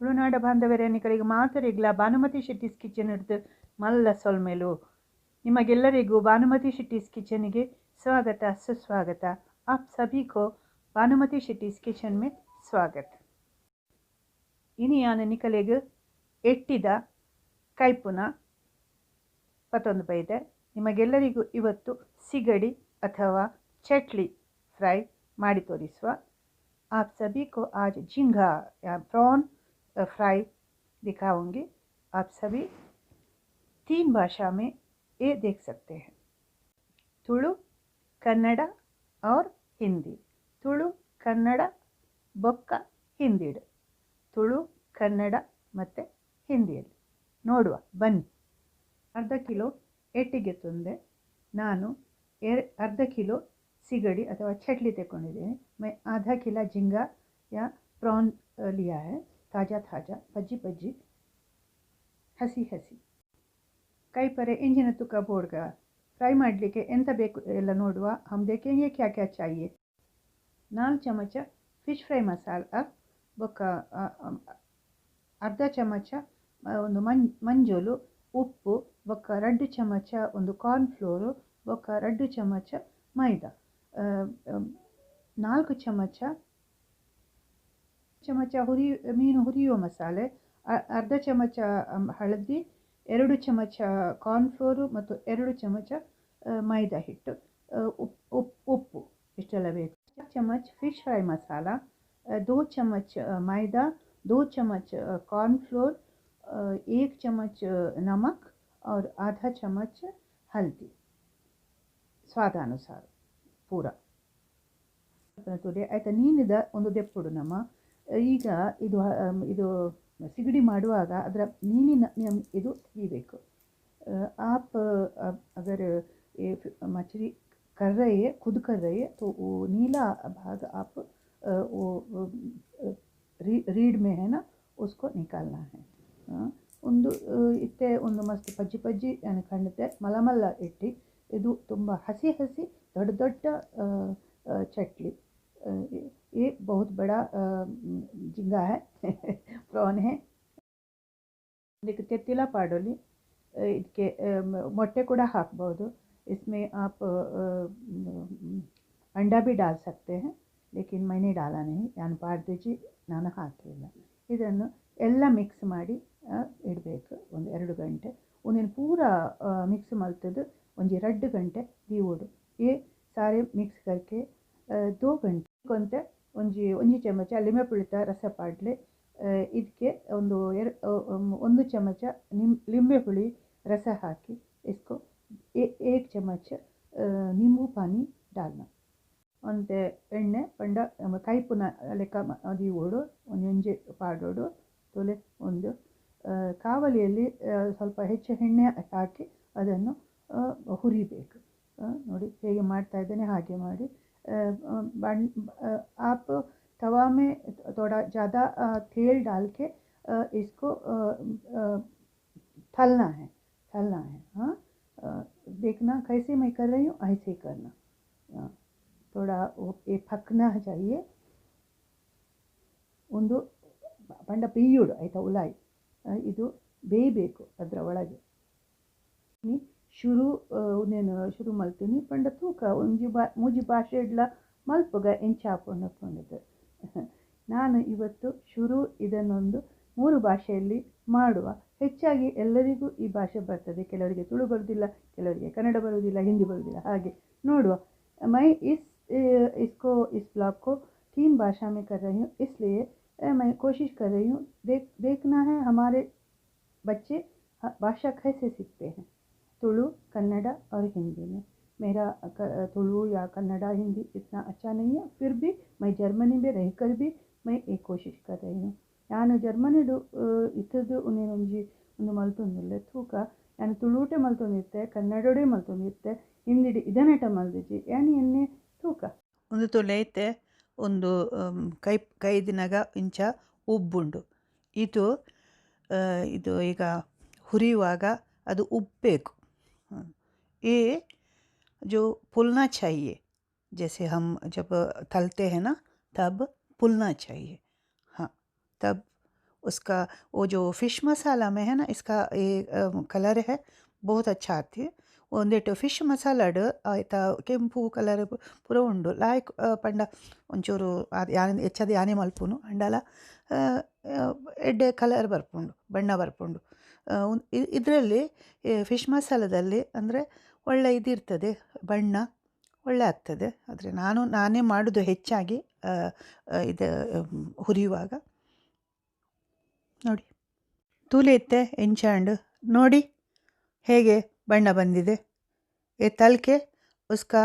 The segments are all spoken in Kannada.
ತುಳುನಾಡ ಬಾಂಧವರೆನಿಕರಿಗೆ ಮಾತರಿಗ್ಲ ಭಾನುಮತಿ ಶೆಟ್ಟೀಸ್ ಕಿಚನ್ ಹಿಡಿದು ಮಲ್ಲ ಸೊಲ್ಮೆಲು. ನಿಮಗೆಲ್ಲರಿಗೂ ಭಾನುಮತಿ ಶೆಟ್ಟೀಸ್ ಕಿಚನ್ಗೆ स्वागत सुस्वागत। आप सभी को भानुमति शेट्टीज किचन में स्वागत। इनी यान निकलेग ಎಟ್ಟಿದ ಕೈಪುನ ಪತ್ತೊಂದು ಬೈದೆ ನಿಮಗೆಲ್ಲರಿಗೂ ಇವತ್ತು ಸಿಗಡಿ ಅಥವಾ ಚಟ್ಲಿ ಫ್ರೈ ಮಾಡಿ ತೋರಿಸುವ। आप सभी को आज झींगा या प्रॉन फ्राई दिखाऊंगी। आप सभी 3 भाषा में ये देख सकते हैं, तुलु, कन्नड़ और हिंदी। तुलु, कन्नड़, बೊಕ್ಕ ಹಿಂದಿ, ತುಳು, ಕನ್ನಡ ಮತ್ತು ಹಿಂದಿಯಲ್ಲಿ ನೋಡುವ ಬನ್ನಿ। ಅರ್ಧ ಕಿಲೋ ಎಟ್ಟಿಗೆ ತುಂದೆ ನಾನು ಅರ್ಧ ಕಿಲೋ सिगड़ी अथवा चटली तಗೊಂಡಿದ್ದೀನಿ। मैं आधा किलो झींगा या प्रॉन लिया है, ताज़ा ताज़ा पज्जी पज्जी हसी हसी। कई परे इंजिन तुक्का बोर्ड फ्राई ಮಾಡಲಿಕ್ಕೆ ಎಂತ ಬೇಕು ಎಲ್ಲ ನೋಡುವ। हम देखेंगे क्या क्या चाहिए। 4 ಚಮಚ ಫಿಶ್ ಫ್ರೈ ಮಸಾಲ, ಬೊಕ್ಕ ಅರ್ಧ ಚಮಚ ಒಂದು ಮಂಜೂಲು ಉಪ್ಪು, ಬೊಕ್ಕ 2 ಚಮಚ ಒಂದು ಕಾರ್ನ್ ಫ್ಲೋರು, ಬೊಕ್ಕ 2 ಚಮಚ ಮೈದಾ, 4 ಚಮಚ ಮೀನು ಹುರಿಯುವ ಮಸಾಲೆ, ಅರ್ಧ ಚಮಚ ಹಳದಿ, 2 ಚಮಚ ಕಾರ್ನ್ ಫ್ಲೋರು ಮತ್ತು 2 ಚಮಚ ಮೈದಾ ಹಿಟ್ಟು, ಉಪ್ಪು ಇಷ್ಟೆಲ್ಲ ಬೇಕು। 4 ಚಮಚ ಫಿಶ್ ಫ್ರೈ ಮಸಾಲ, 2 चम्मच मैदा, 2 चम्मच कॉर्नफ्लोर, 1 चम्मच नमक और आधा चम्मच हल्दी, स्वादानुसार पूरा ಆಯ್ತಾ। ನೀನಿದ ಒಂದು ದೆಪ್ಪುಡು ನಮ್ಮ ಈಗ ಇದು ಸಿಗಡಿ ಮಾಡುವಾಗ ಅದರ ನೀನಿನ ಇದು ತೆಗಿಬೇಕು। आप अगर मछली कर रही है, खुद कर रही है, तो वो नीला भाग आप वो रीड में है ना, उसको निकालना है। ಒಂದು ಇತ್ತೆ ಒಂದು ಮಸ್ತ್ ಪಜ್ಜಿ ಪಜ್ಜಿ ಅನ್ಕೊಂಡೆ ಮಲಮಲ್ಲ ಇಟ್ಟು ಇದು ತುಂಬ ಹಸಿ ಹಸಿ ದೊಡ್ಡ ದೊಡ್ಡ चटली। ये बहुत बड़ा झींगा है प्रॉन है। ಇದಕ್ಕೆ ತೆತ್ತಿಲ ಪಾಡೋಲಿ, ಇದಕ್ಕೆ ಮೊಟ್ಟೆ ಕೂಡ ಹಾಕ್ಬೋದು। इसमें आप अंडा भी डाल सकते हैं, लेकिन मैंने डाला नहीं, ನಾನು ಪಾಡ್ದಿಜಿ ನಾನು ಹಾಕಲಿಲ್ಲ। ಇದನ್ನು ಎಲ್ಲ ಮಿಕ್ಸ್ ಮಾಡಿ ಇಡಬೇಕು ಒಂದು 2 ಗಂಟೆ। ಒಂದಿನ ಪೂರ ಮಿಕ್ಸ್ ಮಲ್ತದ್ದು ಒಂಜಿ 2 ಗಂಟೆ ದೀವೋಡು। ये सारे मिक्स करके 2 घंटे ಕೊಂತೆ ಒಂಜಿ ಚಮಚ ಲಿಂಬೆ ಪುಳಿತ ರಸ ಪಾಡ್ಲೆ, ಇದಕ್ಕೆ ಒಂದು 1 ಚಮಚ ಲಿಂಬೆ ಹುಳಿ रस हाकि इसको 1 चम्मच नींबू पानी डालना। अंते एण्णे पंड कैपुन लेಕ್ಕ दीवोडु ಒಂಜಿ ಪಾಡೋಡು ತೊಲೆ ಒಂದು ಕಾವಲಿಯಲ್ಲಿ ಸ್ವಲ್ಪ ಹೆಚ್ಚು ಎಣ್ಣೆ ಹಾಕಿ ಅದನ್ನು ಹುರಿಬೇಕು। ನೋಡಿ ಹೇಗೆ ಮಾಡ್ತಾ ಇದ್ದೇನೆ ಹಾಗೆ ಮಾಡಿ। आप तवा में थोड़ा ज़्यादा तेल डाल के इसको तलना है। हाँ, देखना कैसे मैं कर रही हूँ, ऐसे ही करना। थोड़ा ये पकना चाहिए। ಒಂದು ಪಂಡ ಬೇಯುಡು ಆಯಿತಾ, ಉಲಾಯಿ ಇದು ಬೇಯಬೇಕು ಅದರ ಒಳಗೆ। ಶುರು ಮಲ್ತೀನಿ ಪಂಡ ತೂಕ ಮೂಜಿ ಭಾಷೆ ಇಡ್ಲ ಮಲ್ಪಗ ಎಂಚಾಪೊಂಡದ್ದು। ನಾನು ಇವತ್ತು ಇದನ್ನೊಂದು 3 ಭಾಷೆಯಲ್ಲಿ ಮಾಡುವ। ಹೆಚ್ಚಾಗಿ ಎಲ್ಲರಿಗೂ ಈ ಭಾಷೆ ಬರ್ತದೆ, ಕೆಲವರಿಗೆ ತುಳು ಬರುವುದಿಲ್ಲ, ಕೆಲವರಿಗೆ ಕನ್ನಡ ಬರುವುದಿಲ್ಲ, ಹಿಂದಿ ಬರುವುದಿಲ್ಲ, ಹಾಗೆ ನೋಡುವ। मैं इस ब्लॉग को 3 भाषा में कर रही हूँ, इसलिए मैं कोशिश कर रही हूँ देखना है हमारे बच्चे भाषा कैसे सीखते हैं, तुलु, कन्नड़ और हिंदी में। मेरा तुलु या कन्नड़ हिंदी इतना अच्छा नहीं है, फिर भी मैं जर्मनी में रहकर भी मैं एक कोशिश कर रही हूँ। ನಾನು ಜರ್ಮನಿಡು ಇತ್ತದು ಒಂದು ಮಲ್ತೊಂದಿಲ್ಲ ತೂಕ ನಾನು ತುಳುಟೆ ಮಲ್ತೊಂದಿತ್ತೆ, ಕನ್ನಡಡೆ ಮಲ್ತೊಂದಿತ್ತೆ, ಹಿಂದಿಡಿ ಇದನ್ನೆಟ ಮಲ್ದಿಜಿ ಯಾನಿ ಎಣ್ಣೆ ತೂಕ ಒಂದು ತೊಲೆ ಐತೆ ಒಂದು ಕೈದಿನಾಗ ಇಂಚ ಉಬ್ಬುಂಡು। ಇದು ಈಗ ಹುರಿಯುವಾಗ ಅದು ಉಬ್ಬಬೇಕು। ये जो फूलना चाहिए, जैसे हम जब तलते हैं ना तब फूलना चाहिए। हाँ, तब उसका वो जो फ़िश मसाला में है ना, इसका ये कलर है बहुत अच्छा आती है. ಒಂದಿಟ್ಟು ಫಿಶ್ ಮಸಾಲಡ್ ಆಯಿತಾ ಕೆಂಪು ಕಲರ್ ಪೂರ ಉಂಡು ಲಾಯ್ಕ್ ಪಂಡ ಒಂಚೂರು ಅದು ಯಾನೆ ಹೆಚ್ಚದು ಯಾನೆ ಮಲ್ಪುನು ಅಂಡಲ ಎಡ್ಡೆ ಕಲರ್ ಬರ್ಪುಂಡು ಬಣ್ಣ ಬರ್ಪುಂಡು. ಇದರಲ್ಲಿ ಫಿಶ್ ಮಸಾಲದಲ್ಲಿ ಅಂದರೆ ಒಳ್ಳೆ ಇದಿರ್ತದೆ, ಬಣ್ಣ ಒಳ್ಳೆ ಆಗ್ತದೆ. ಆದರೆ ನಾನೇ ಮಾಡೋದು ಹೆಚ್ಚಾಗಿ ಇದು ಹುರಿಯುವಾಗ. ನೋಡಿ ತೂಲೆತ್ತೆ ಎಂಚಾಂಡು ನೋಡಿ ಹೇಗೆ बन्ना बंदिदे. ये तल के उसका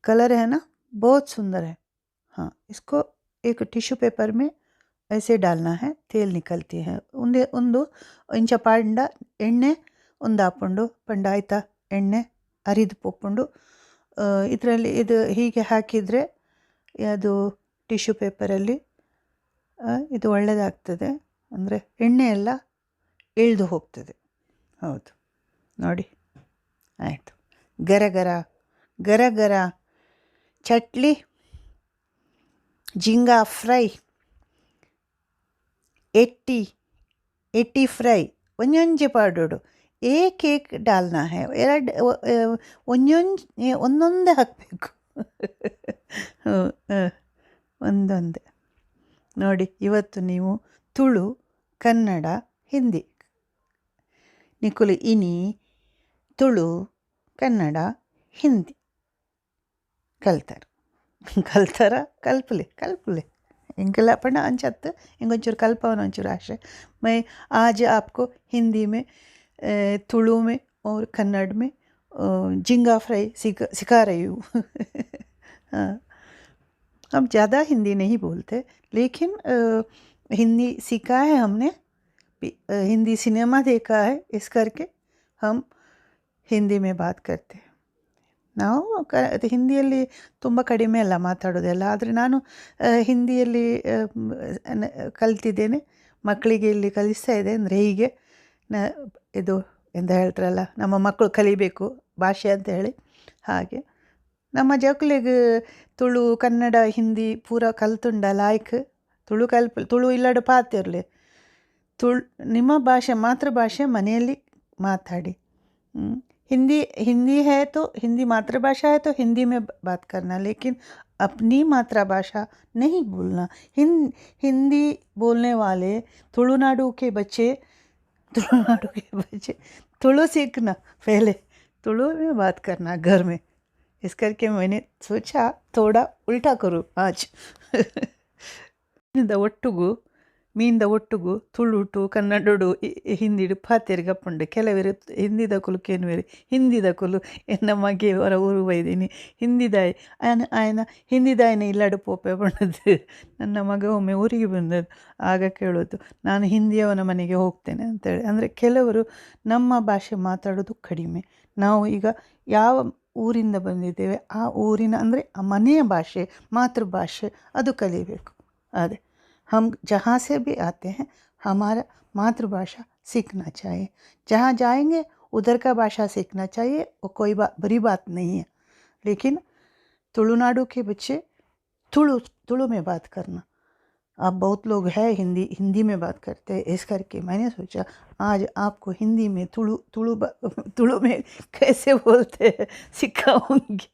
कलर है ना बहुत सुंदर है. हाँ, इसको एक टिश्यू पेपर में ऐसे डालना है, तेल निकलती है. ಒಂದು ಇಂಚ ಪಾಂಡ ಎಣ್ಣೆ ಒಂದು ಹಾಕ್ಕೊಂಡು ಪಂಡ ಆಯ್ತಾ ಎಣ್ಣೆ ಅರಿದು ಪೋಕೊಂಡು ಇದರಲ್ಲಿ ಇದು ಹೀಗೆ ಹಾಕಿದರೆ ಅದು ಟಿಶ್ಯೂ ಪೇಪರಲ್ಲಿ ಇದು ಒಳ್ಳೆಯದಾಗ್ತದೆ. ಅಂದರೆ ಎಣ್ಣೆ ಎಲ್ಲ ಇಳಿದು ಹೋಗ್ತದೆ. ಹೌದು ನೋಡಿ ಆಯಿತು. ಗರ ಗರ ಗರ ಗರ ಚಟ್ಲಿ झींगा फ्राई एट्टी फ्राई ಒಂದೊಂಜೆ ಪಾಡೋಡು ಏಕ್ ಡಾಲ್ನಾ ಹೇ ಒಂದೊಂದೇ ಹಾಕಬೇಕು. ಒಂದೊಂದೇ ನೋಡಿ. ಇವತ್ತು ನೀವು ತುಳು, ಕನ್ನಡ, ಹಿಂದಿ ನಿಕುಲು ಇನಿ ತುಳು, ಕನ್ನಡ, ಹಿಂದಿ ಕಲ್ತಾರ ಕಲ್ಪಲೆ इंकला पण अंचत इंगोंचूर कल्पवन अंचूर आशे. मैं आज आपको हिंदी में, तुलु में और कन्नड़ में झींगा फ्राई सिखा रही हूँ. हाँ, हम ज़्यादा हिंदी नहीं बोलते, लेकिन हिंदी सीखा है हमने, हिंदी सिनेमा देखा है, इस करके हम हिंदी में बात करते हैं. ನಾವು ಹಿಂದಿಯಲ್ಲಿ ತುಂಬ ಕಡಿಮೆ ಅಲ್ಲ ಮಾತಾಡೋದೆಲ್ಲ. ಆದರೆ ನಾನು ಹಿಂದಿಯಲ್ಲಿ ಕಲ್ತಿದ್ದೇನೆ, ಮಕ್ಕಳಿಗೆ ಇಲ್ಲಿ ಕಲಿಸ್ತಾ ಇದೆ. ಅಂದರೆ ಹೀಗೆ ಇದು ಎಂತ ಹೇಳ್ತಾರಲ್ಲ, ನಮ್ಮ ಮಕ್ಕಳು ಕಲಿಬೇಕು ಭಾಷೆ ಅಂತ ಹೇಳಿ. ಹಾಗೆ ನಮ್ಮ ಜಕ್ಲಿಗೆ ತುಳು, ಕನ್ನಡ, ಹಿಂದಿ ಪೂರ ಕಲ್ತುಂಡ ಲಾಯ್ಕ್ ತುಳು ಇಲ್ಲಡು ಪಾತಿರಲಿ. ನಿಮ್ಮ ಭಾಷೆ ಮಾತೃಭಾಷೆ ಮನೆಯಲ್ಲಿ ಮಾತಾಡಿ. हिंदी है तो हिंदी मातृभाषा है तो हिंदी में बात करना, लेकिन अपनी मातृभाषा नहीं भूलना. हिंदी बोलने वाले तुलुनाडु के बच्चे तुलु सीखना, पहले तुलु में बात करना घर में. इस करके मैंने सोचा थोड़ा उल्टा करूँ आज. ಒಟ್ಟಿಗೂ ಮೀನ್ದ ಒಟ್ಟಿಗೂ ತುಳುಟು ಕನ್ನಡಡು ಹಿಂದಿಡು ಪಾತೇರಿ ಗಪ್ಪುಂಡು. ಕೆಲವರು ಹಿಂದಿದ ಕುಲುಕೇನು ಬೇರೆ ಹಿಂದಿದ ಕುಲು ಎನ್ನ ಮಗೆ ಹೊರ ಊರು ಬೈದೀನಿ ಹಿಂದಿದಾಯಿ ಆಯನ ಹಿಂದಿದಾಯನ ಇಲ್ಲಡು ಪೋಪೆ ಬಂದದ್ದು. ನನ್ನ ಮಗ ಒಮ್ಮೆ ಊರಿಗೆ ಬಂದದ್ದು, ಆಗ ಕೇಳೋದು ನಾನು ಹಿಂದಿಯವನ ಮನೆಗೆ ಹೋಗ್ತೇನೆ ಅಂತೇಳಿ. ಅಂದರೆ ಕೆಲವರು ನಮ್ಮ ಭಾಷೆ ಮಾತಾಡೋದು ಕಡಿಮೆ. ನಾವು ಈಗ ಯಾವ ಊರಿಂದ ಬಂದಿದ್ದೇವೆ ಆ ಊರಿನ ಅಂದರೆ ಆ ಮನೆಯ ಭಾಷೆ ಮಾತೃಭಾಷೆ ಅದು ಕಲಿಬೇಕು. ಅದೇ हम जहाँ से भी आते हैं हमारा मातृभाषा सीखना चाहिए. जहाँ जाएंगे उधर का भाषा सीखना चाहिए, वो कोई बुरी बात नहीं है. लेकिन तुलुनाडु के बच्चे तुलु में बात करना. अब बहुत लोग हैं हिंदी में बात करते हैं. इस करके मैंने सोचा आज आपको हिंदी में तुलु में कैसे बोलते हैं सिखाऊंगी.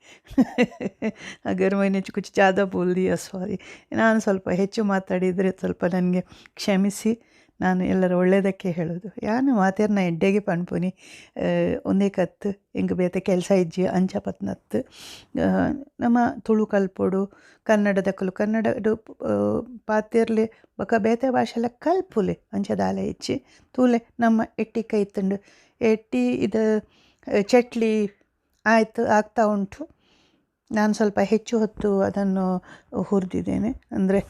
अगर मैंने कुछ ज़्यादा बोल दिया सॉरी. ನಾನು ಸ್ವಲ್ಪ ಹೆಚ್ಚು ಮಾತಾಡಿದರೆ ಸ್ವಲ್ಪ ನನಗೆ ಕ್ಷಮಿಸಿ. ನಾನು ಎಲ್ಲರ ಒಳ್ಳೆಯದಕ್ಕೆ ಹೇಳೋದು. ಯಾನು ಮಾತೇರ್ನ ಎಡ್ಡೆಗೆ ಪನ್ಪುನಿ ಒಂದೇ ಕತ್ತು ಹಿಂಗೆ ಬೇತೆ ಕೆಲಸ ಇಜ್ಜಿ ಅಂಚಪತ್ನತ್ತು ನಮ್ಮ ತುಳು ಕಲ್ಪೋಡು ಕನ್ನಡದ ಕನ್ನಡದು ಪಾತೇರ್ಲೆ ಬಕ ಬೇತೆ ಭಾಷೆಲ್ಲ ಕಲ್ಪುಲೆ ಅಂಚದಾಲ ಇಚ್ಚಿ ತೂಲೆ ನಮ್ಮ ಎಟ್ಟಿ ಕೈ ತಂಡು ಎಟ್ಟಿ ಇದು ಚಟ್ಲಿ ಆಯಿತು ಆಗ್ತಾ ಉಂಟು. ನಾನು ಸ್ವಲ್ಪ ಹೆಚ್ಚು ಹೊತ್ತು ಅದನ್ನು ಹುರಿದಿದ್ದೇನೆ, ಅಂದರೆ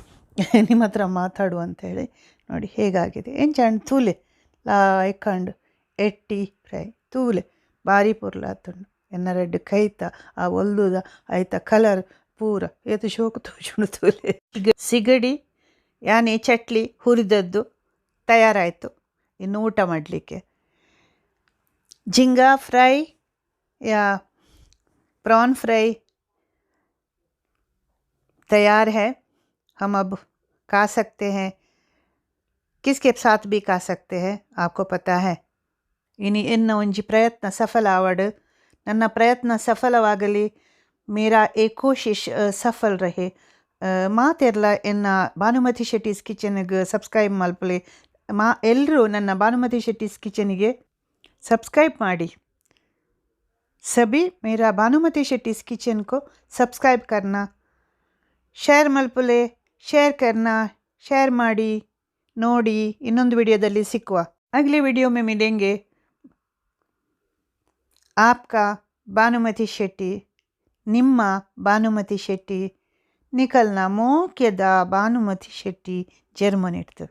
ನಿಮ್ಮ ಹತ್ರ ಮಾತಾಡು ಅಂಥೇಳಿ. ನೋಡಿ ಹೇಗಾಗಿದೆ ಎಂಚಂಡು ತೂಲೆ ಲಾಯ್ಕಂಡು ಎಟ್ಟಿ ಫ್ರೈ ತೂಲೆ ಭಾರಿ ಪುರ್ಲಾತುಂಡು. ಎನ್ನ ರೆಡ್ ಕೈತ ಆ ಒಲ್ದುದ ಆಯ್ತ ಕಲರ್ ಪೂರ ಏತು ಶೋಕು ತೋಚುಂಡು ತೂಲೆ. ಸಿಗಡಿ ಯಾನೆ ಚಟ್ಲಿ ಹುರಿದದ್ದು ತಯಾರಾಯಿತು. ಇನ್ನು ಊಟ ಮಾಡಲಿಕ್ಕೆ झींगा फ्राई या प्रॉन फ्राई तैयार है. हम अब खा सकते हैं. किसके साथ भी खा सकते हैं, आपको पता है। ಇನ್ನು ಒಂಜಿ ಪ್ರಯತ್ನ ಸಫಲ ಆವಡ್ ನನ್ನ ಪ್ರಯತ್ನ ಸಫಲವಾಗಲಿ, ಮೇರಾ ಏ ಕೋಶಿಶ್ ಸಫಲ್ ರಹೆ. ಮಾತೆರ್ಲ ಎನ್ನ ಭಾನುಮತಿ ಶೆಟ್ಟೀಸ್ ಕಿಚನ್ಗೆ ಸಬ್ಸ್ಕ್ರೈಬ್ ಮಲ್ಪಲೆ. ಎಲ್ಲರೂ ನನ್ನ ಭಾನುಮತಿ ಶೆಟ್ಟೀಸ್ ಕಿಚನಿಗೆ ಸಬ್ಸ್ಕ್ರೈಬ್ ಮಾಡಿ. सभी मेरा भानुमति शेट्टीज़ किचन को सब्सक्राइब करना, शेयर मल्पले, शेयर करना, शेयर माड़ी नोड़ी. ಇನ್ನೊಂದು ವಿಡಿಯೋದಲ್ಲಿ ಸಿಕ್ಕುವ. अगले वीडियो में मिलेंगे. आपका भानुमति शेट्टी, ನಿಮ್ಮ ಭಾನುಮತಿ ಶೆಟ್ಟಿ, ನಿಖಲ್ನ ಮೋಕ್ಯದ ಭಾನುಮತಿ ಶೆಟ್ಟಿ ಜರ್ಮನಿಡ್ತು.